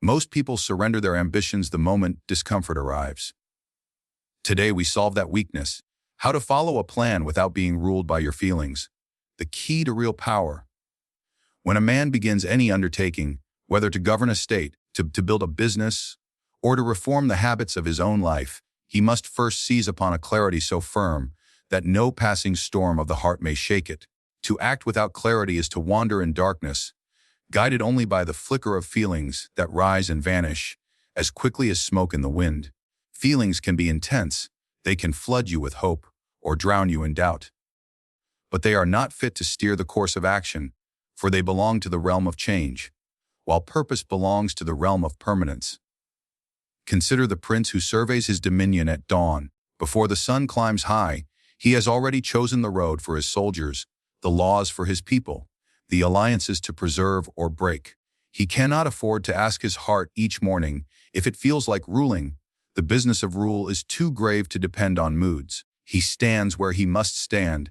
Most people surrender their ambitions the moment discomfort arrives. Today we solve that weakness. How to follow a plan without being ruled by your feelings. The key to real power. When a man begins any undertaking, whether to govern a state, to build a business, or to reform the habits of his own life, he must first seize upon a clarity so firm that no passing storm of the heart may shake it. To act without clarity is to wander in darkness, guided only by the flicker of feelings that rise and vanish as quickly as smoke in the wind. Feelings can be intense. They can flood you with hope or drown you in doubt. But they are not fit to steer the course of action, for they belong to the realm of change, while purpose belongs to the realm of permanence. Consider the prince who surveys his dominion at dawn. Before the sun climbs high, he has already chosen the road for his soldiers, the laws for his people, the alliances to preserve or break. He cannot afford to ask his heart each morning if it feels like ruling. The business of rule is too grave to depend on moods. He stands where he must stand,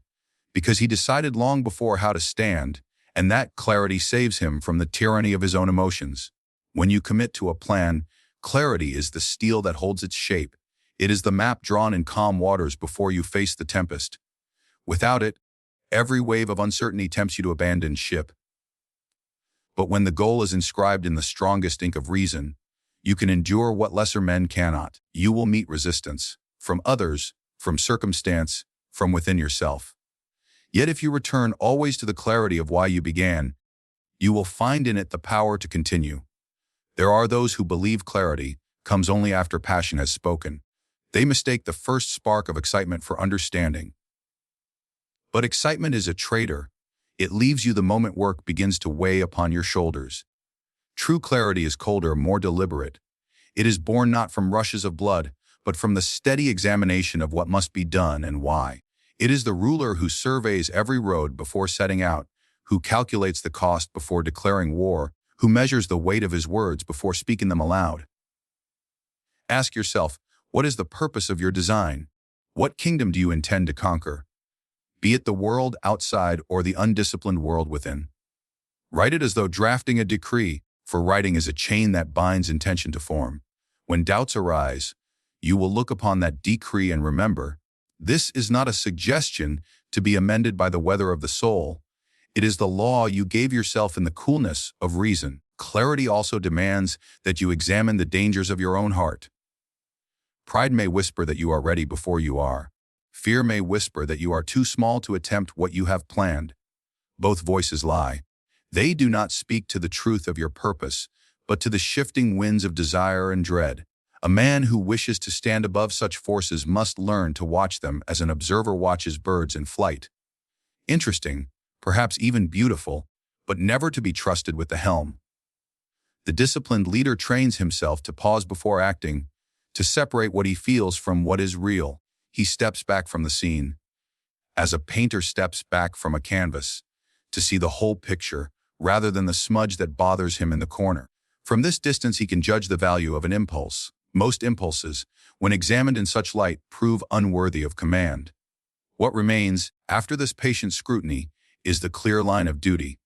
because he decided long before how to stand, and that clarity saves him from the tyranny of his own emotions. When you commit to a plan, clarity is the steel that holds its shape. It is the map drawn in calm waters before you face the tempest. Without it, every wave of uncertainty tempts you to abandon ship. But when the goal is inscribed in the strongest ink of reason, you can endure what lesser men cannot. You will meet resistance, from others, from circumstance, from within yourself. Yet if you return always to the clarity of why you began, you will find in it the power to continue. There are those who believe clarity comes only after passion has spoken. They mistake the first spark of excitement for understanding. But excitement is a traitor. It leaves you the moment work begins to weigh upon your shoulders. True clarity is colder, more deliberate. It is born not from rushes of blood, but from the steady examination of what must be done and why. It is the ruler who surveys every road before setting out, who calculates the cost before declaring war, who measures the weight of his words before speaking them aloud. Ask yourself, what is the purpose of your design? What kingdom do you intend to conquer? Be it the world outside or the undisciplined world within. Write it as though drafting a decree, for writing is a chain that binds intention to form. When doubts arise, you will look upon that decree and remember, this is not a suggestion to be amended by the weather of the soul. It is the law you gave yourself in the coolness of reason. Clarity also demands that you examine the dangers of your own heart. Pride may whisper that you are ready before you are. Fear may whisper that you are too small to attempt what you have planned. Both voices lie. They do not speak to the truth of your purpose, but to the shifting winds of desire and dread. A man who wishes to stand above such forces must learn to watch them as an observer watches birds in flight. Interesting, perhaps even beautiful, but never to be trusted with the helm. The disciplined leader trains himself to pause before acting, to separate what he feels from what is real. He steps back from the scene, as a painter steps back from a canvas, to see the whole picture, rather than the smudge that bothers him in the corner. From this distance he can judge the value of an impulse. Most impulses, when examined in such light, prove unworthy of command. What remains, after this patient scrutiny, is the clear line of duty.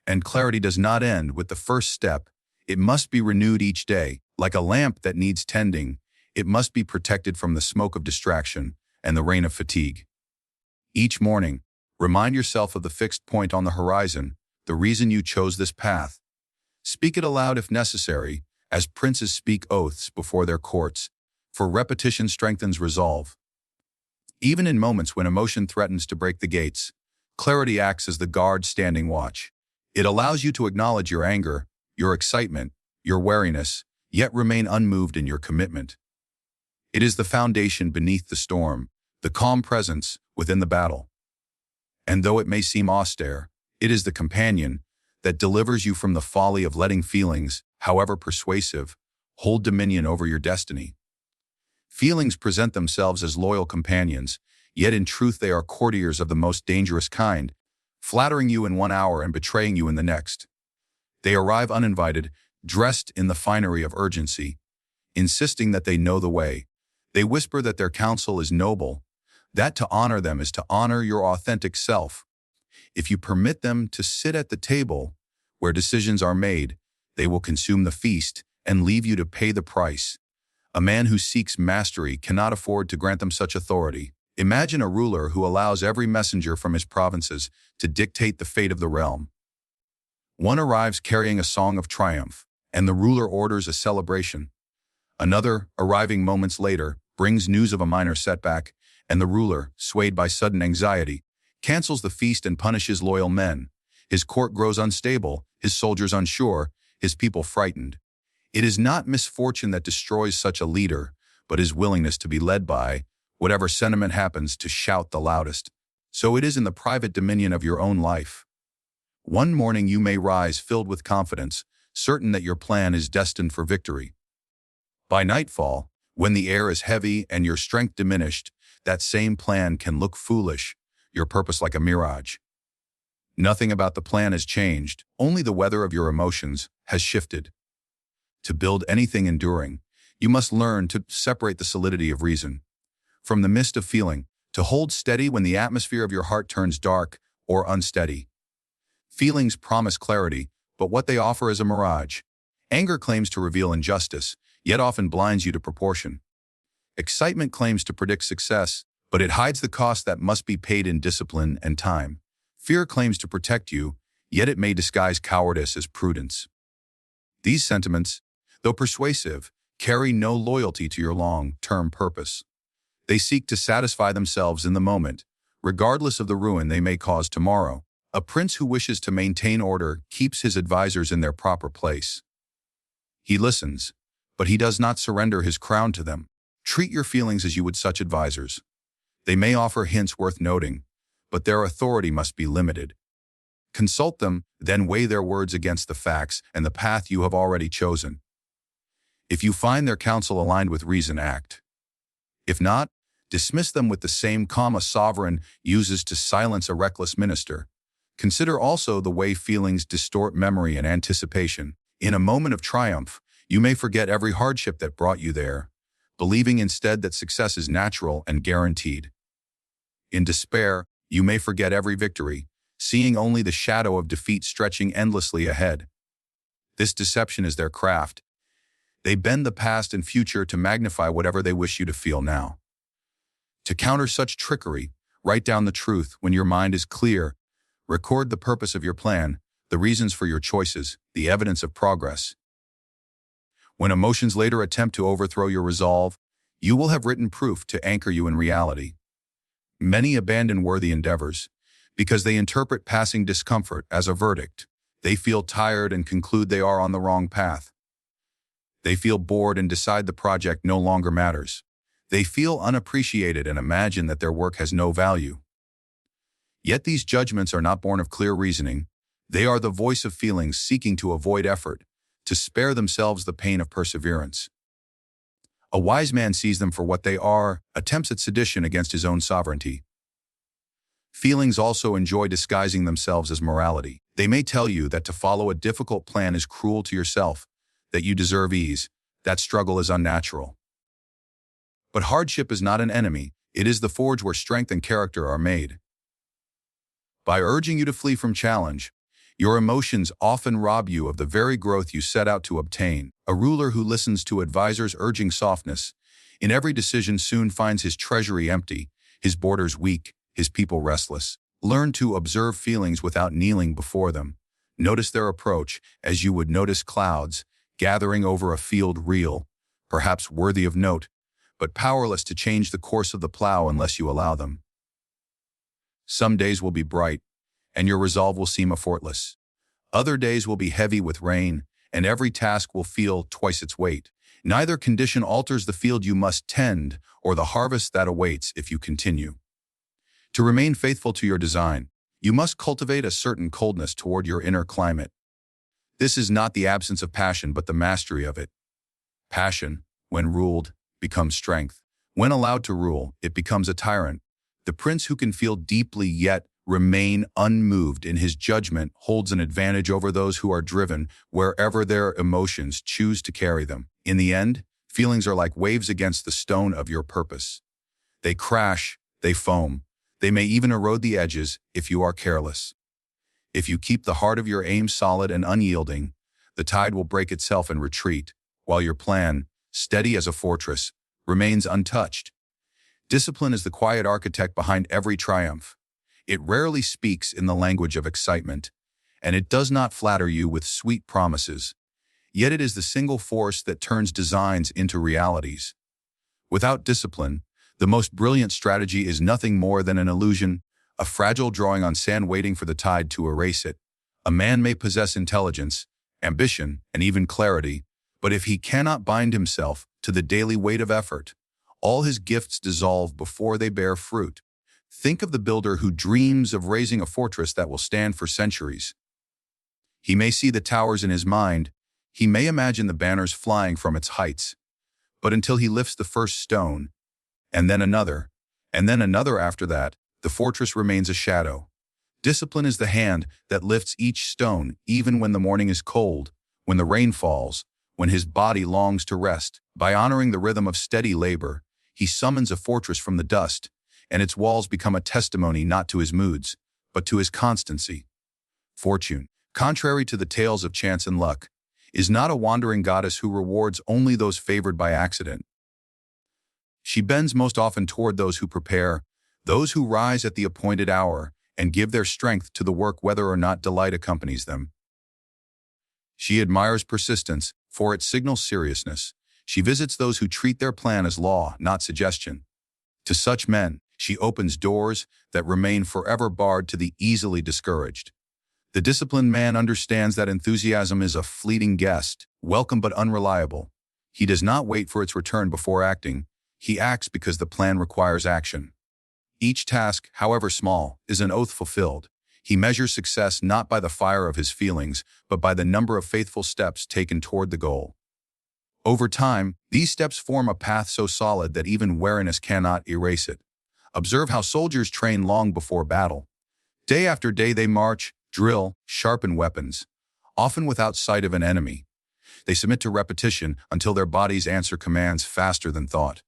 And clarity does not end with the first step. It must be renewed each day. Like a lamp that needs tending, it must be protected from the smoke of distraction and the rain of fatigue. Each morning, remind yourself of the fixed point on the horizon, the reason you chose this path. Speak it aloud if necessary, as princes speak oaths before their courts, for repetition strengthens resolve. Even in moments when emotion threatens to break the gates, clarity acts as the guard standing watch. It allows you to acknowledge your anger, your excitement, your wariness, yet remain unmoved in your commitment. It is the foundation beneath the storm, the calm presence within the battle. And though it may seem austere, it is the companion that delivers you from the folly of letting feelings, however persuasive, hold dominion over your destiny. Feelings present themselves as loyal companions, yet in truth they are courtiers of the most dangerous kind, flattering you in 1 hour and betraying you in the next. They arrive uninvited, dressed in the finery of urgency, insisting that they know the way. They whisper that their counsel is noble, that to honor them is to honor your authentic self. If you permit them to sit at the table where decisions are made, they will consume the feast and leave you to pay the price. A man who seeks mastery cannot afford to grant them such authority. Imagine a ruler who allows every messenger from his provinces to dictate the fate of the realm. One arrives carrying a song of triumph, and the ruler orders a celebration. Another, arriving moments later, brings news of a minor setback, and the ruler, swayed by sudden anxiety, cancels the feast and punishes loyal men. His court grows unstable, his soldiers unsure, his people frightened. It is not misfortune that destroys such a leader, but his willingness to be led by, whatever sentiment happens, to shout the loudest. So it is in the private dominion of your own life. One morning you may rise filled with confidence, certain that your plan is destined for victory. By nightfall, when the air is heavy and your strength diminished, that same plan can look foolish, your purpose like a mirage. Nothing about the plan has changed, only the weather of your emotions has shifted. To build anything enduring, you must learn to separate the solidity of reason from the mist of feeling, to hold steady when the atmosphere of your heart turns dark or unsteady. Feelings promise clarity, but what they offer is a mirage. Anger claims to reveal injustice, yet often blinds you to proportion. Excitement claims to predict success, but it hides the cost that must be paid in discipline and time. Fear claims to protect you, yet it may disguise cowardice as prudence. These sentiments, though persuasive, carry no loyalty to your long-term purpose. They seek to satisfy themselves in the moment, regardless of the ruin they may cause tomorrow. A prince who wishes to maintain order keeps his advisors in their proper place. He listens, but he does not surrender his crown to them. Treat your feelings as you would such advisors. They may offer hints worth noting, but their authority must be limited. Consult them, then weigh their words against the facts and the path you have already chosen. If you find their counsel aligned with reason, act. If not, dismiss them with the same calm a sovereign uses to silence a reckless minister. Consider also the way feelings distort memory and anticipation. In a moment of triumph, you may forget every hardship that brought you there, believing instead that success is natural and guaranteed. In despair, you may forget every victory, seeing only the shadow of defeat stretching endlessly ahead. This deception is their craft. They bend the past and future to magnify whatever they wish you to feel now. To counter such trickery, write down the truth when your mind is clear. Record the purpose of your plan, the reasons for your choices, the evidence of progress. When emotions later attempt to overthrow your resolve, you will have written proof to anchor you in reality. Many abandon worthy endeavors because they interpret passing discomfort as a verdict. They feel tired and conclude they are on the wrong path. They feel bored and decide the project no longer matters. They feel unappreciated and imagine that their work has no value. Yet these judgments are not born of clear reasoning. They are the voice of feelings seeking to avoid effort, to spare themselves the pain of perseverance. A wise man sees them for what they are, attempts at sedition against his own sovereignty. Feelings also enjoy disguising themselves as morality. They may tell you that to follow a difficult plan is cruel to yourself, that you deserve ease, that struggle is unnatural. But hardship is not an enemy, it is the forge where strength and character are made. By urging you to flee from challenge, your emotions often rob you of the very growth you set out to obtain. A ruler who listens to advisors urging softness in every decision soon finds his treasury empty, his borders weak, his people restless. Learn to observe feelings without kneeling before them. Notice their approach as you would notice clouds gathering over a field real, perhaps worthy of note, but powerless to change the course of the plow unless you allow them. Some days will be bright, and your resolve will seem effortless. Other days will be heavy with rain, and every task will feel twice its weight. Neither condition alters the field you must tend or the harvest that awaits if you continue. To remain faithful to your design, you must cultivate a certain coldness toward your inner climate. This is not the absence of passion, but the mastery of it. Passion, when ruled, becomes strength. When allowed to rule, it becomes a tyrant. The prince who can feel deeply yet remain unmoved in his judgment holds an advantage over those who are driven wherever their emotions choose to carry them. In the end, feelings are like waves against the stone of your purpose. They crash, they foam, they may even erode the edges if you are careless. If you keep the heart of your aim solid and unyielding, the tide will break itself and retreat, while your plan, steady as a fortress, remains untouched. Discipline is the quiet architect behind every triumph. It rarely speaks in the language of excitement, and it does not flatter you with sweet promises. Yet it is the single force that turns designs into realities. Without discipline, the most brilliant strategy is nothing more than an illusion, a fragile drawing on sand waiting for the tide to erase it. A man may possess intelligence, ambition, and even clarity, but if he cannot bind himself to the daily weight of effort, all his gifts dissolve before they bear fruit. Think of the builder who dreams of raising a fortress that will stand for centuries. He may see the towers in his mind, he may imagine the banners flying from its heights, but until he lifts the first stone, and then another after that, the fortress remains a shadow. Discipline is the hand that lifts each stone, even when the morning is cold, when the rain falls, when his body longs to rest. By honoring the rhythm of steady labor, he summons a fortress from the dust, and its walls become a testimony not to his moods, but to his constancy. Fortune, contrary to the tales of chance and luck, is not a wandering goddess who rewards only those favored by accident. She bends most often toward those who prepare, those who rise at the appointed hour and give their strength to the work whether or not delight accompanies them. She admires persistence, for it signals seriousness. She visits those who treat their plan as law, not suggestion. To such men, she opens doors that remain forever barred to the easily discouraged. The disciplined man understands that enthusiasm is a fleeting guest, welcome but unreliable. He does not wait for its return before acting. He acts because the plan requires action. Each task, however small, is an oath fulfilled. He measures success not by the fire of his feelings, but by the number of faithful steps taken toward the goal. Over time, these steps form a path so solid that even weariness cannot erase it. Observe how soldiers train long before battle. Day after day they march, drill, sharpen weapons, often without sight of an enemy. They submit to repetition until their bodies answer commands faster than thought.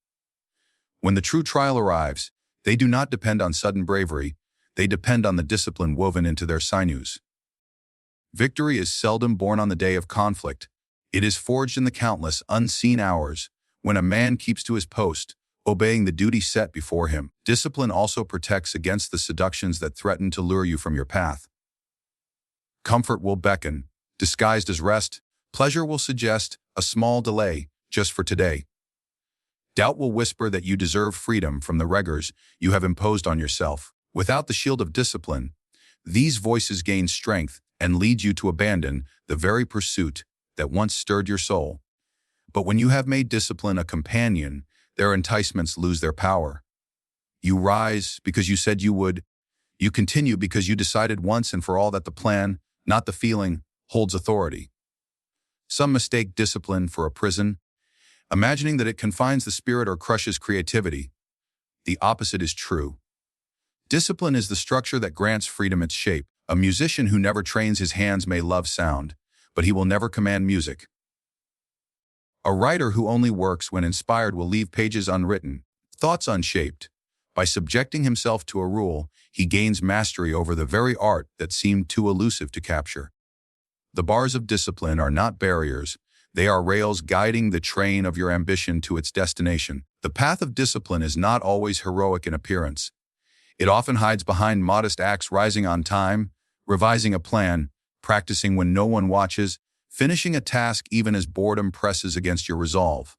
When the true trial arrives, they do not depend on sudden bravery, they depend on the discipline woven into their sinews. Victory is seldom born on the day of conflict. It is forged in the countless, unseen hours, when a man keeps to his post, obeying the duty set before him. Discipline also protects against the seductions that threaten to lure you from your path. Comfort will beckon, disguised as rest. Pleasure will suggest a small delay, just for today. Doubt will whisper that you deserve freedom from the rigors you have imposed on yourself. Without the shield of discipline, these voices gain strength and lead you to abandon the very pursuit that once stirred your soul. But when you have made discipline a companion, their enticements lose their power. You rise because you said you would. You continue because you decided once and for all that the plan, not the feeling, holds authority. Some mistake discipline for a prison, imagining that it confines the spirit or crushes creativity. The opposite is true. Discipline is the structure that grants freedom its shape. A musician who never trains his hands may love sound, but he will never command music. A writer who only works when inspired will leave pages unwritten, thoughts unshaped. By subjecting himself to a rule, he gains mastery over the very art that seemed too elusive to capture. The bars of discipline are not barriers, they are rails guiding the train of your ambition to its destination. The path of discipline is not always heroic in appearance. It often hides behind modest acts, rising on time, revising a plan, practicing when no one watches, finishing a task even as boredom presses against your resolve.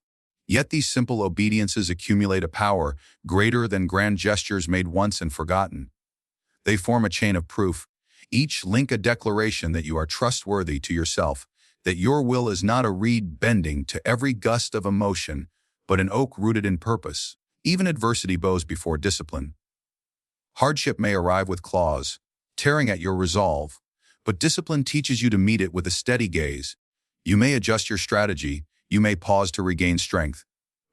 Yet these simple obediences accumulate a power greater than grand gestures made once and forgotten. They form a chain of proof, each link a declaration that you are trustworthy to yourself, that your will is not a reed bending to every gust of emotion, but an oak rooted in purpose. Even adversity bows before discipline. Hardship may arrive with claws, tearing at your resolve, but discipline teaches you to meet it with a steady gaze. You may adjust your strategy, you may pause to regain strength,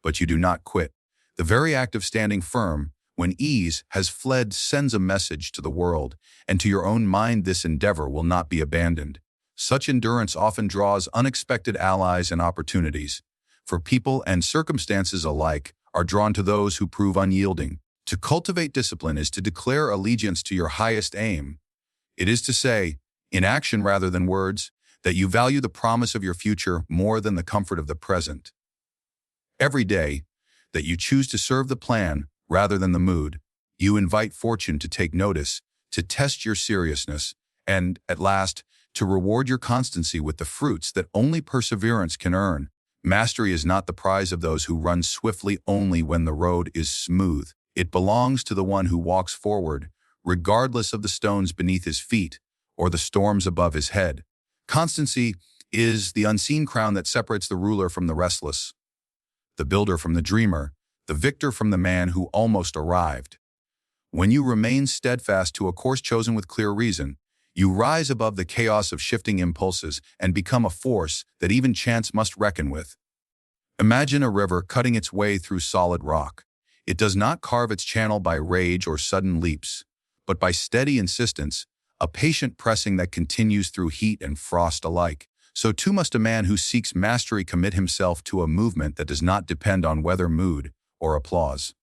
but you do not quit. The very act of standing firm, when ease has fled, sends a message to the world, and to your own mind this endeavor will not be abandoned. Such endurance often draws unexpected allies and opportunities, for people and circumstances alike are drawn to those who prove unyielding. To cultivate discipline is to declare allegiance to your highest aim. It is to say, in action rather than words, that you value the promise of your future more than the comfort of the present. Every day, that you choose to serve the plan rather than the mood, you invite fortune to take notice, to test your seriousness, and, at last, to reward your constancy with the fruits that only perseverance can earn. Mastery is not the prize of those who run swiftly only when the road is smooth. It belongs to the one who walks forward, regardless of the stones beneath his feet or the storms above his head. Constancy is the unseen crown that separates the ruler from the restless, the builder from the dreamer, the victor from the man who almost arrived. When you remain steadfast to a course chosen with clear reason, you rise above the chaos of shifting impulses and become a force that even chance must reckon with. Imagine a river cutting its way through solid rock. It does not carve its channel by rage or sudden leaps, but by steady insistence, a patient pressing that continues through heat and frost alike. So too must a man who seeks mastery commit himself to a movement that does not depend on weather, mood, or applause.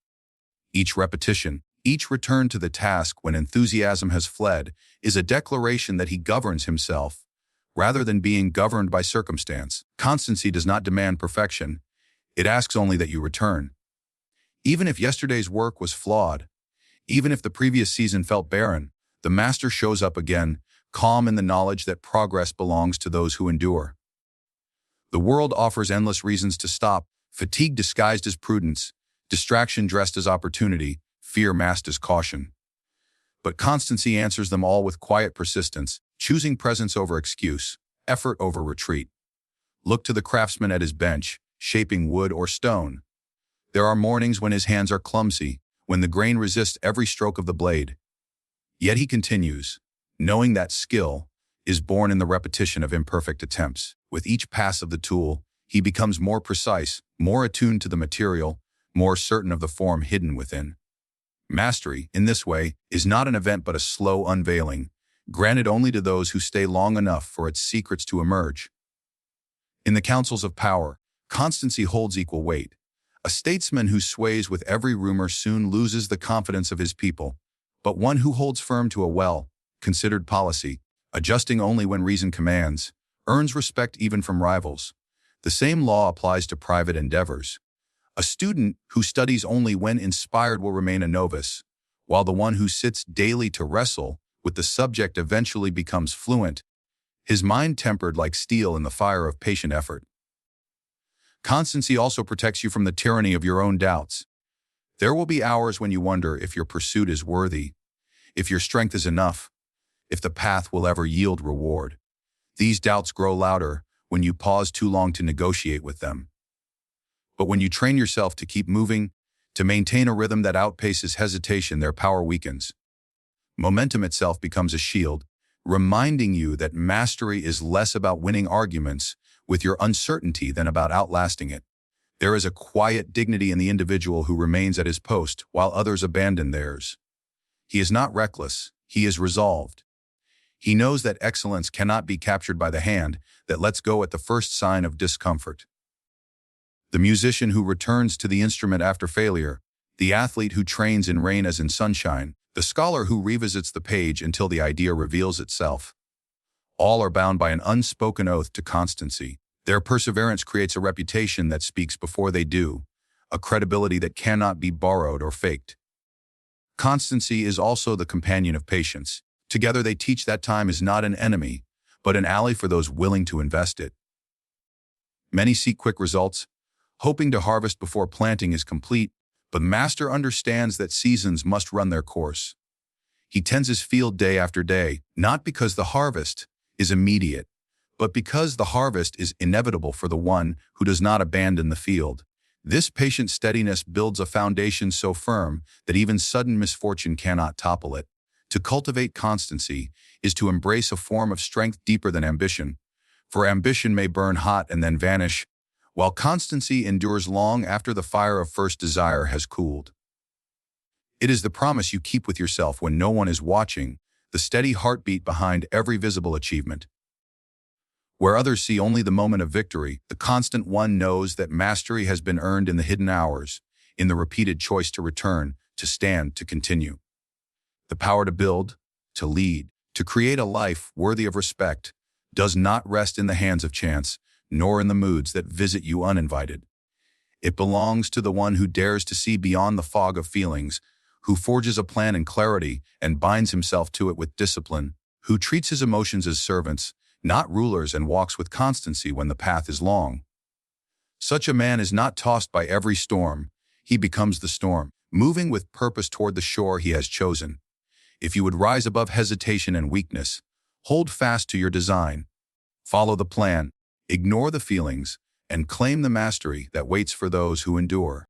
Each repetition, each return to the task when enthusiasm has fled, is a declaration that he governs himself, rather than being governed by circumstance. Constancy does not demand perfection. It asks only that you return. Even if yesterday's work was flawed, even if the previous season felt barren, the master shows up again, calm in the knowledge that progress belongs to those who endure. The world offers endless reasons to stop, fatigue disguised as prudence, distraction dressed as opportunity, fear masked as caution. But constancy answers them all with quiet persistence, choosing presence over excuse, effort over retreat. Look to the craftsman at his bench, shaping wood or stone. There are mornings when his hands are clumsy, when the grain resists every stroke of the blade. Yet he continues, knowing that skill is born in the repetition of imperfect attempts. With each pass of the tool, he becomes more precise, more attuned to the material, more certain of the form hidden within. Mastery, in this way, is not an event but a slow unveiling, granted only to those who stay long enough for its secrets to emerge. In the councils of power, constancy holds equal weight. A statesman who sways with every rumor soon loses the confidence of his people, but one who holds firm to a well-considered policy, adjusting only when reason commands, earns respect even from rivals. The same law applies to private endeavors. A student who studies only when inspired will remain a novice, while the one who sits daily to wrestle with the subject eventually becomes fluent, his mind tempered like steel in the fire of patient effort. Constancy also protects you from the tyranny of your own doubts. There will be hours when you wonder if your pursuit is worthy, if your strength is enough, if the path will ever yield reward. These doubts grow louder when you pause too long to negotiate with them. But when you train yourself to keep moving, to maintain a rhythm that outpaces hesitation, their power weakens. Momentum itself becomes a shield, reminding you that mastery is less about winning arguments with your uncertainty than about outlasting it. There is a quiet dignity in the individual who remains at his post while others abandon theirs. He is not reckless, he is resolved. He knows that excellence cannot be captured by the hand that lets go at the first sign of discomfort. The musician who returns to the instrument after failure, the athlete who trains in rain as in sunshine, the scholar who revisits the page until the idea reveals itself. All are bound by an unspoken oath to constancy. Their perseverance creates a reputation that speaks before they do, a credibility that cannot be borrowed or faked. Constancy is also the companion of patience. Together they teach that time is not an enemy, but an ally for those willing to invest it. Many seek quick results, hoping to harvest before planting is complete, but the master understands that seasons must run their course. He tends his field day after day, not because the harvest is immediate, but because the harvest is inevitable for the one who does not abandon the field. This patient steadiness builds a foundation so firm that even sudden misfortune cannot topple it. To cultivate constancy is to embrace a form of strength deeper than ambition, for ambition may burn hot and then vanish, while constancy endures long after the fire of first desire has cooled. It is the promise you keep with yourself when no one is watching, the steady heartbeat behind every visible achievement. Where others see only the moment of victory, the constant one knows that mastery has been earned in the hidden hours, in the repeated choice to return, to stand, to continue. The power to build, to lead, to create a life worthy of respect does not rest in the hands of chance, nor in the moods that visit you uninvited. It belongs to the one who dares to see beyond the fog of feelings, who forges a plan in clarity and binds himself to it with discipline, who treats his emotions as servants, not rulers, and walks with constancy when the path is long. Such a man is not tossed by every storm, he becomes the storm, moving with purpose toward the shore he has chosen. If you would rise above hesitation and weakness, hold fast to your design, follow the plan, ignore the feelings, and claim the mastery that waits for those who endure.